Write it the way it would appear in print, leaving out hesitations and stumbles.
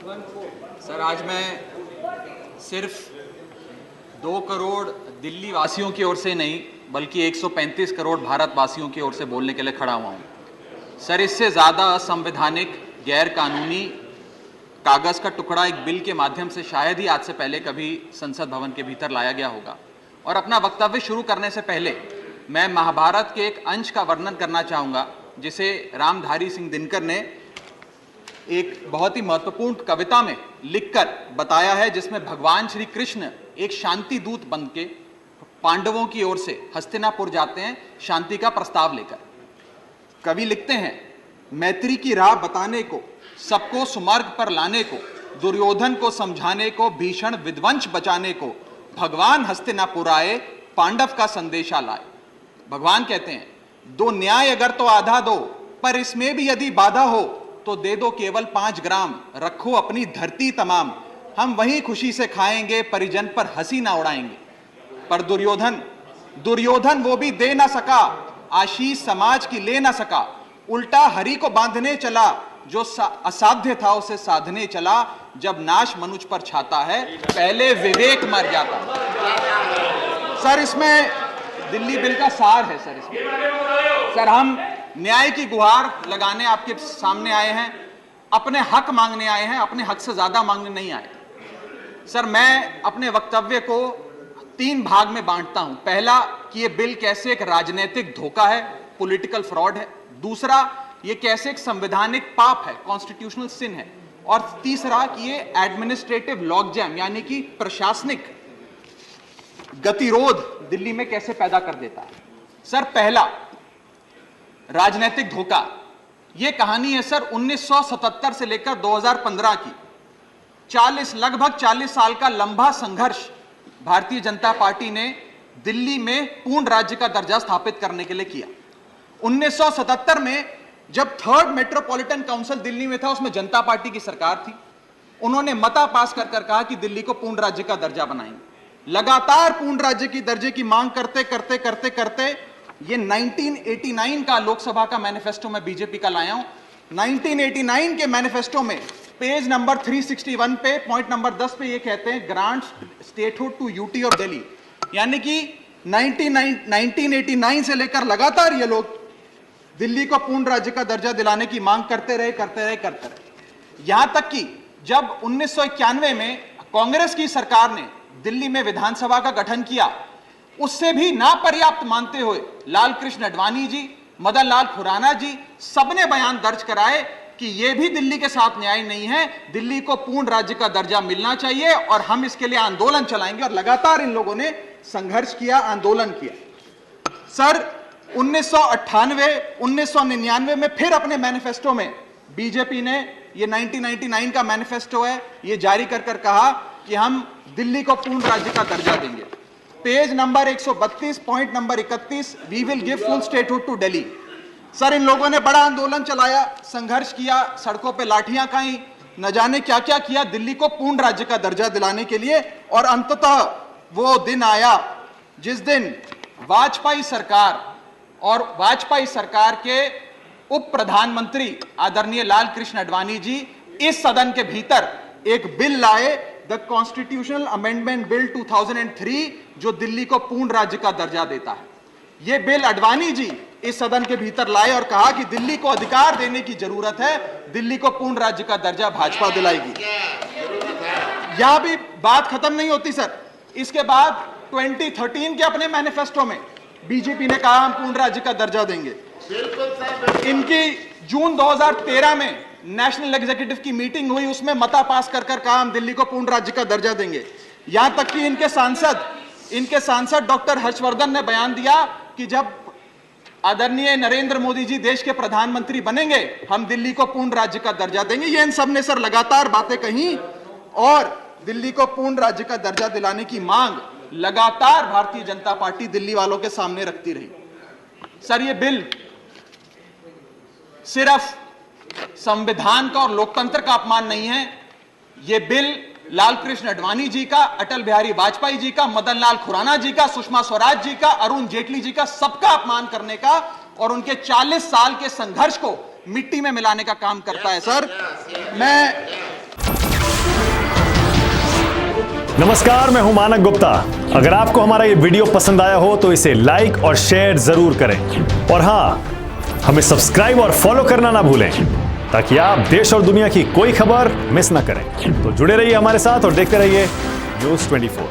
Sir, आज मैं सिर्फ 2 करोड़ दिल्ली वासियों की ओर से नहीं बल्कि 135 करोड़ भारतवासियों की ओर से बोलने के लिए खड़ा हुआ हूं। सर, इससे ज़्यादा असंवैधानिक, गैर कानूनी कागज़ का टुकड़ा एक बिल के माध्यम से शायद ही आज से पहले कभी संसद भवन के भीतर लाया गया होगा। और अपना वक्तव्य शुरू करने से पहले मैं महाभारत के एक अंश का वर्णन करना चाहूँगा जिसे रामधारी सिंह दिनकर ने एक बहुत ही महत्वपूर्ण कविता में लिखकर बताया है, जिसमें भगवान श्री कृष्ण एक शांति दूत बनके पांडवों की ओर से हस्तिनापुर जाते हैं शांति का प्रस्ताव लेकर। कवि लिखते हैं, मैत्री की राह बताने को, सबको सुमार्ग पर लाने को, दुर्योधन को समझाने को, भीषण विध्वंस बचाने को, भगवान हस्तिनापुर आए, पांडव का संदेशा लाए। भगवान कहते हैं, दो न्याय अगर तो आधा दो, पर इसमें भी यदि बाधा हो तो दे दो केवल 5 ग्राम, रखो अपनी धरती तमाम, हम वहीं खुशी से खाएंगे, परिजन पर हंसी ना उड़ाएंगे। पर दुर्योधन वो भी दे ना सका, आशीष समाज की ले ना सका, उल्टा हरि को बांधने चला, जो असाध्य था उसे साधने चला, जब नाश मनुष्य पर छाता है पहले विवेक मर जाता। सर, इसमें दिल्ली बिल का सार है। सर, हम न्याय की गुहार लगाने आपके सामने आए हैं, अपने हक मांगने आए हैं, अपने हक से ज्यादा मांगने नहीं आए। सर, मैं अपने वक्तव्य को 3 भाग में बांटता हूं। पहला कि यह बिल कैसे एक राजनीतिक धोखा है, पॉलिटिकल फ्रॉड है। दूसरा, यह कैसे एक संवैधानिक पाप है, कॉन्स्टिट्यूशनल सिन है। और तीसरा कि यह एडमिनिस्ट्रेटिव लॉकजैम यानी कि प्रशासनिक गतिरोध दिल्ली में कैसे पैदा कर देता है। सर, पहला राजनीतिक धोखा, यह कहानी है सर 1977 से लेकर 2015 की। लगभग 40 साल का लंबा संघर्ष भारतीय जनता पार्टी ने दिल्ली में पूर्ण राज्य का दर्जा स्थापित करने के लिए किया। 1977 में जब 3rd मेट्रोपॉलिटन काउंसिल दिल्ली में था, उसमें जनता पार्टी की सरकार थी। उन्होंने मता पास कर कहा कि दिल्ली को पूर्ण राज्य का दर्जा बनाएंगे। लगातार पूर्ण राज्य की दर्जे की मांग करते करते ये 1989 का लोकसभा का मैनिफेस्टो मैं बीजेपी का लाया हूं। 1989 के मैनिफेस्टो में पेज नंबर 361 पे पॉइंट नंबर 10 पे ये कहते हैं, ग्रांट स्टेटहुड टू यूटी और दिल्ली। यानी कि 1989 से लेकर लगातार ये लोग दिल्ली को पूर्ण राज्य का दर्जा दिलाने की मांग करते रहे। यहां तक कि जब 1991 में कांग्रेस की सरकार ने दिल्ली में विधानसभा का गठन किया, उससे भी ना पर्याप्त मानते हुए लाल कृष्ण आडवाणी जी, मदन लाल खुराना जी सबने बयान दर्ज कराए कि यह भी दिल्ली के साथ न्याय नहीं है, दिल्ली को पूर्ण राज्य का दर्जा मिलना चाहिए और हम इसके लिए आंदोलन चलाएंगे। और लगातार इन लोगों ने संघर्ष किया, आंदोलन किया। सर, 1999 में फिर अपने मैनिफेस्टो में बीजेपी ने, ये 1999 का मैनिफेस्टो है, ये जारी कर कहा कि हम दिल्ली को पूर्ण राज्य का दर्जा देंगे। Page number 132 point number 31, we will give full statehood to Delhi. Sir, इन लोगों ने बड़ा आंदोलन चलाया, संघर्ष किया, सड़कों पे लाठियां खाई, न जाने क्या क्या किया दिल्ली को पूर्ण राज्य का दर्जा दिलाने के लिए। और अंततः वो दिन आया जिस दिन वाजपेयी सरकार के उप प्रधानमंत्री आदरणीय लाल कृष्ण आडवाणी जी इस सदन के भीतर एक बिल लाए, द कॉन्स्टिट्यूशनल अमेंडमेंट बिल 2003, जो दिल्ली को पूर्ण राज्य का दर्जा देता है। यह बिल आडवाणी जी इस सदन के भीतर लाए और कहा कि दिल्ली को अधिकार देने की जरूरत है, दिल्ली को पूर्ण राज्य का दर्जा भाजपा दिलाएगी। यहां भी बात खत्म नहीं होती सर। इसके बाद 2013 के अपने मैनिफेस्टो में बीजेपी ने कहा हम पूर्ण राज्य का दर्जा देंगे। इनकी जून 2013 में नेशनल एग्जीक्यूटिव की मीटिंग हुई, उसमें मता पास कर कहा हम दिल्ली को पूर्ण राज्य का दर्जा देंगे। यहां तक कि इनके सांसद डॉक्टर हर्षवर्धन ने बयान दिया कि जब आदरणीय नरेंद्र मोदी जी देश के प्रधानमंत्री बनेंगे हम दिल्ली को पूर्ण राज्य का दर्जा देंगे। ये इन सब ने सर लगातार बातें कही और दिल्ली को पूर्ण राज्य का दर्जा दिलाने की मांग लगातार भारतीय जनता पार्टी दिल्ली वालों के सामने रखती रही। सर, ये बिल सिर्फ संविधान का और लोकतंत्र का अपमान नहीं है, यह बिल लाल कृष्ण आडवाणी जी का, अटल बिहारी वाजपेयी जी का, मदन लाल खुराना जी का, सुषमा स्वराज जी का, अरुण जेटली जी का, सबका अपमान करने का और उनके 40 साल के संघर्ष को मिट्टी में मिलाने का काम करता है। सर, मैं नमस्कार, मैं हूं मानक गुप्ता। अगर आपको हमारा ये वीडियो पसंद आया हो तो इसे लाइक और शेयर जरूर करें और हां, हमें सब्सक्राइब और फॉलो करना ना भूलें ताकि आप देश और दुनिया की कोई खबर मिस ना करें। तो जुड़े रहिए हमारे साथ और देखते रहिए News 24।